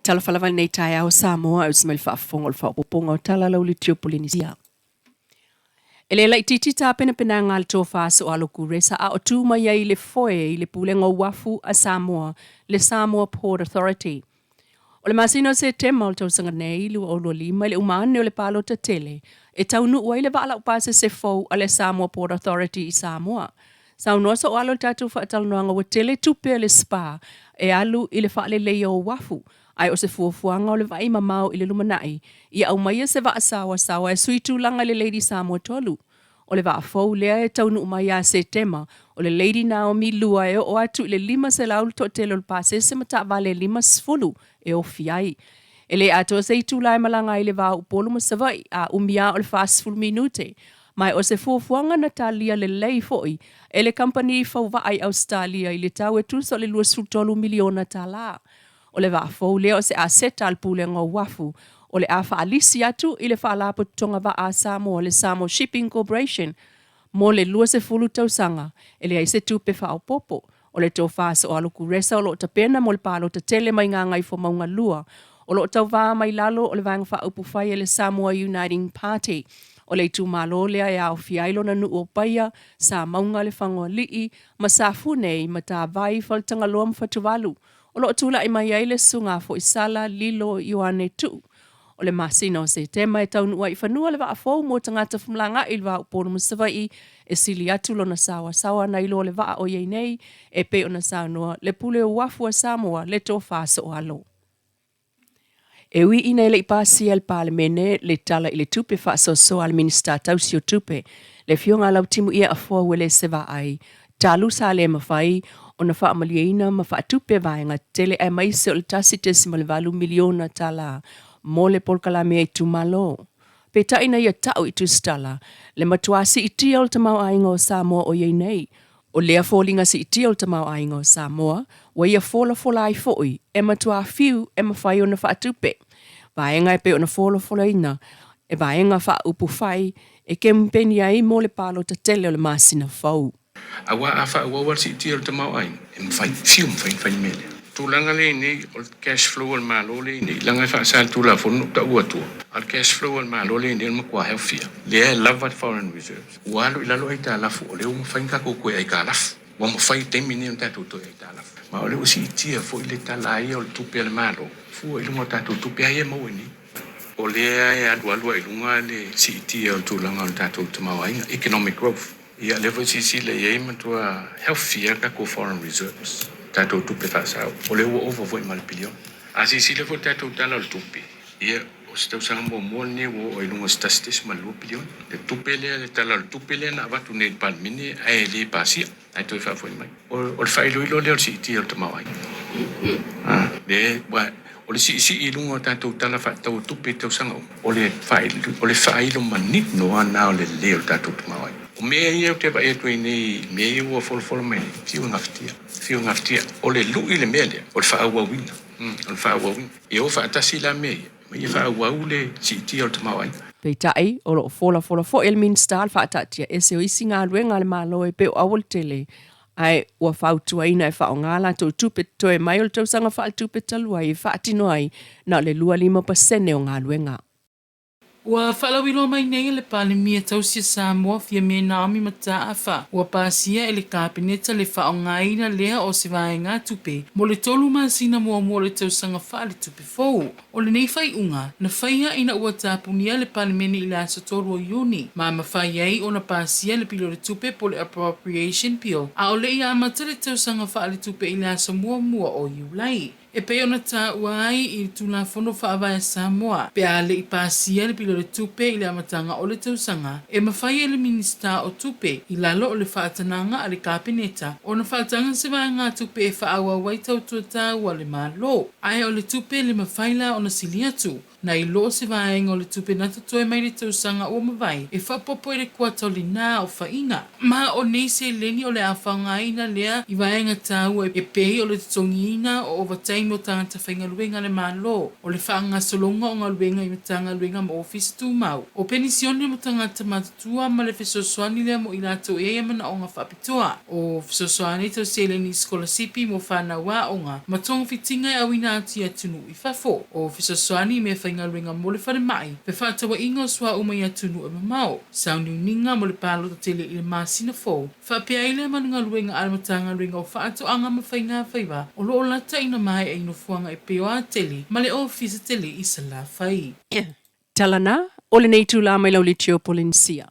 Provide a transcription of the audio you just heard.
Tala falava nei tai au Samoa au smel whaafonga o le whaapoponga o tala lau li tio Polinisia. E le lai titi tā pena pena ngā le tō whaaso alo kuresa a o tū mai ai le foe i le pulenga wafu a Samoa, le Samoa Port Authority. O le masino se tema o le tausanga nei lua o lua lima le umane o le palo ta tele, e taunu ua i le wala upase se FOU a le Samoa Port Authority i Samoa. Sau noa so alo tatu whaatalonoanga wa tele tupe le spa e alu i le whaale leia o wafu. Ai o se fuafuanga o le vai mamau i le lumanai, ia au maia se waa sawa e suitu langa le Lady Samoa tolu. O le waa FOU lea e taunu umaya se tema, o le Lady Naomi lua e o atu i le 5 se laulu to tele o le pase se mata vale 5 sfulu e o fiai. E le ato se itu lai malanga i le waa upolu masavai a umia o le fast full minute. Mai o se fuafuanga na talia le lei foi, e le company FOU vai Australia i le tau e tuso le 2 miliona TALA. O le waa FOU leo se a seta al pulenga o wafu, o le a faalisi atu i le faalapo tonga wa a Samoa le Samoa Shipping Corporation, mo le 20 tausanga, e le aise tupe faa o popo, o le tau fasa o aluku resa o lo tapena mo le palo ta tele mai ngā ngai fo maunga lua, o lo tau waa mai lalo o le vanga faa upu fai e le Samoa Uniting Party, o le tu malo lea e au fiailo na nu o paia, sa maunga le fangoa lii, ma sa funei ma ta vai faltanga loa mfatuvalu, o lo tula i mai ai le sunga fo isala lilo Ioane tu. O le masino se tema e taunu ua i whanua le waa FOU mo tangata fumlanga i le waa upono musawai e sili atu lo na sawa na ilo le waa o yei nei e pe o na saunua le pule o wafu a Samoa le tō fasa o alo. E ui ina le ipasi al palemene le tala i le tupe fasa so al minister tausi o tupe le fionga lau timu ia a FOU wele se waa ai talu sa le mawhai o na wha maliaina ma wha tupe vaenga tele e maise o le tasi tesimal valu miliona tala mo le polkalame e tumalo. Pe taina ia tau i tu stala, le matuasi i tia o tamau ainga o Samoa o yei nei. O lea fōlinga si i tia o tamau ainga o Samoa, wa ia fola ai foi, e matua FOU e mawhai o na wha tupe. Vaenga e pe o na fola ina, e vaenga wha upu whai, e ke mpeni ai mo le palo ta tele o le masina FOU. Awa afa awa si tia o tamau ainga, e mawhai mele. Tūlanga le nei, o cash flow al malo le nei, langa fa sal tūla fono ta ua tua. Al cash flow al malo le nei, makua healthia. Lea lava foreign reserves. Ualo ilalo ai ta lafu, o leo mawhainga koe ai ka lafu. Wa mawhai temini on tatu to ai ta lafu. Ma o leo si itia fo ile ta lai o tupe al malo. Fua ilunga tatu tupe ai e mau ni. O lea e alua ilunga le si itia o tūlanga o tatu tamawainga. Economic growth. Ia levo si le ye matua healthia ka ko foreign reserves. Tato tupe fasao. O le ua over voi mal pilion. Asi si le fo tato tala o tupe. Ia o se tau sanga mo ni o ilunga stastis mal 2 pilion. Le tupe le tala o tupe le na watu ne palmini ai le pasia. Ai toi fa foi mai. O le failo ilo le o si iti o tamawai. Le o le si ilunga tato tala fa tau tupe tau sanga. O le failo manit no ana o le leo tato tamawai. O mea ia o te wa e tui nei, mea ia ua folo mai, fiu ngaftia. O le lui le mea lea, o le wha wina. E o wha atasi la mea ia, ma ia wha le si tia o te mawai. Pei tai, o lo fola fo el minsta al wha atatia, e se o isi ngā ruenga le malo e pe o awal tele. Ai, ua whautua ina e wha o ngāla tō tupe toe mai o le tausanga wha al tupe talua i wha atino ai, na le 25% o ngā ruenga. Ua whalawilo mai nei le pale mia tausia Samoa fia me Naomi mata afa. Ua pasia le kabineta le whaongaina lea o se vaenga tupe. Mo le tolu masina mua le tausanga wha le tupe FOU. O le nei whai unga, na whaia ina ua tapunia le pale meni i la satoru o Iuni. Ma mawhai ai o na pasia le pilo le tupe po le appropriation bill. A o le ia amata le tausanga wha le tupe i la sa mua o Iulai. E pe ona ta uai i tula fono whaavaya Samoa. Pe a le i pasia le pilo le tupe i le amatanga o le tausanga. E mawhai e le minista o tupe i lalo o le whaatananga a le kabineta. O na whaatanga se vai ngā tupe e whaawa waitau tuata ua le malo. Ai o le tupe le mawhaila o na siliatu. Na I lo se vaenga o le tupe na toe mai le tausanga ua mawai e whapopo i le kua taulina o whainga. Ma o nei se leni o le awhaungaina lea I vaenga tāua e pei o le tongiina o overtime o tangata whaingaluenga le malo o le whaanga solonga o ngaluenga I matanga luenga ma office tu mau. O penisione mo tangata matutua ma le fesoswani lea mo ilato e mana o ngā whapitoa. O fesoswani tau se leni skolasipi mo whanaua o ngā matonga fitinga e awina ati atunu I whafo. O fesoswani me whaingaluenga mo le whare mai pe whatawa ingo swa umai atunu e mamao. Sauniu ninga mo le palo ta tele I le masina FOU. Whapea ile manunga luenga ala matanga luenga o whaato anga mawhainga whaiva o loo lata ina mai e ino fuanga e peo a tele ma le ofisa tele I sa la whai. Talana, o le nei tū la mai lau le Tio Polinisia.